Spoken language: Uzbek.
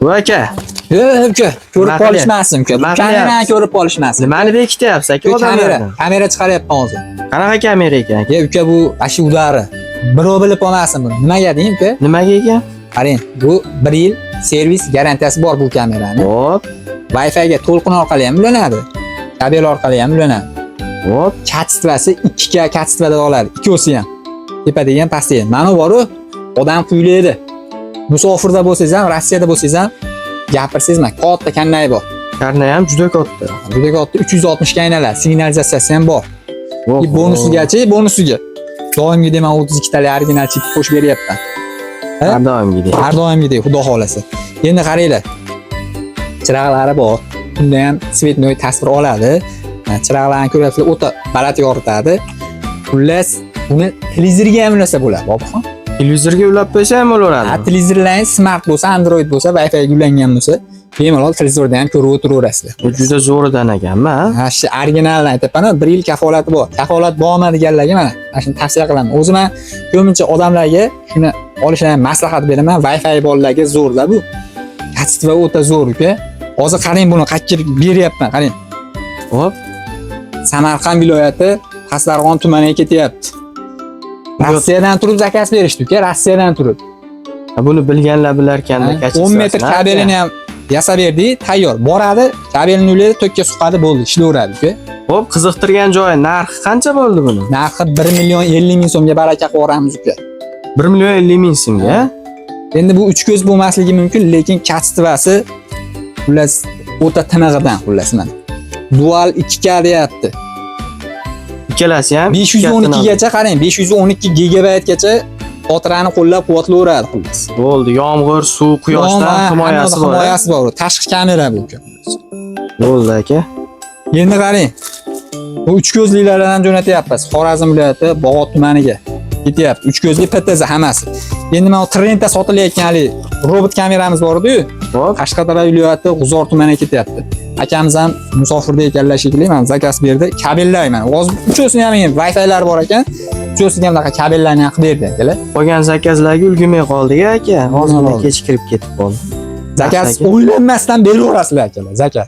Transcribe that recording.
Voy aka. Uka, ko'rib qolishmasin uka. Kamerani ko'rib qolishmasin. Nimani bekityapsiz aka odamlardan? Kamera chiqaryapman hozir. Qanaqa kamera ekan aka? Uka bu ashi udari. Birov bilib olmasin buni. Nimaga deng uka? Nimaga ekan? Qarang, bu 1 yil servis garantiyasi bor bu kamerani. Hop. Wi-Fi ga to'lqin orqali ham ulanadi. Kabel orqali ham ulanadi. Hop. Kachestvasi 2K kachestvada oladi. Ikkosi ham. Tepada ham pastda ham. Mana boru odam quylaydi. Musofirda bo'lsangiz ham, Rossiyada bo'lsangiz ham gapirsizmi? Katta kannay bor. Karnay ham juda katta. Juda katta 360 ga aylanadi. Signalizatsiyasi ham bor. Bonusiga. Doimgidek men 32 tali original chip qo'shib beryapman. Har doimgidek. Har doimgidek, xudo xolasa. Endi qaranglar. Chiroqlari bor. Bunda ham svetnoy tasvir oladi. Chiroqlarni ko'ryapsizlar, o'ta baland yoritadi. Xullas, buni televizorga ham ulasa bo'ladi, Bobxon. Televizorga ulab qo'ysa ham bo'laveradi. Televizorlaringiz smart bo'lsa, Android bo'lsa, Wi-Fi ga ulangan bo'lsa, bemalol televizorda ham ko'rib o'tiraverasizlar. Bu juda zo'ridan ekanmi? Ha, shu originalni aytayapman, 1 yil kafolati bor. Kafolat bormi deganlarga mana shuni tavsiya qilaman. O'zim ham ko'pincha odamlarga shuni olishni maslahat beraman. Wi-Fi borlarga zo'rda bu. Kachitva o'ta zo'r uka. Hozir qarang buni qachib beryapman, qarang. Hop. Samarqand viloyati Qasdarg'on tumaniga ketyapti. Rossiyadan turib zakaz berishdi uka, Rossiyadan turib. Buni bilganlar bilarkanda kachib. 10 metr kabelini ham yasab berdi, tayyor. Boradi, kabelni ulaydi, tokka suqadi, bo'ldi, ishlayveradi uka. Hop, qiziqtirgan joyi narxi qancha bo'ldi buni? Narxi 1 million 50 ming so'mga baraka qilamiz uka. 1 million 50 ming so'mga. Endi bu 3 ko'z bo'lmasligi mumkin, lekin kachestvasi xullas o'ta tinig'idan xullas mana. Dual 2K deyapti. Ikkalasi ham 512 gacha qarang, 512 gigabaytgacha xotirani qo'llab-quvvatlayveradi xullas. Bo'ldi, yomg'ir, suv, quyoshdan himoyasi bor. Himoyasi bor. Tashqi kamera bu uka. Bo'ldi aka. Endi qarang. Bu 3 ko'zliklardan jo'natyapmiz. Xorazm viloyati Bog'ot tumaniga ketyapti. 3 ko'zli PTZ hammasi. Endi men trendda sotilayotgan hali robot kameramiz bor edi-yu. Hop. Qashqadaryo viloyati G'uzor tumaniga ketyapti. Akamiz ham musofirda ekanlar shekilli, men zakaz berdi. Kabellar mana. Hozir uchosini ham Wi-Fi'lar bor ekan. Uchosini ham bunaqa kabellarni qilib berdi akalar. Qolgan zakazlarga ulgurmay qoldik aka. Hozir kechikirib ketib qoldi. Zakaz o'ylanmasdan beraverasizlar akalar, zakaz.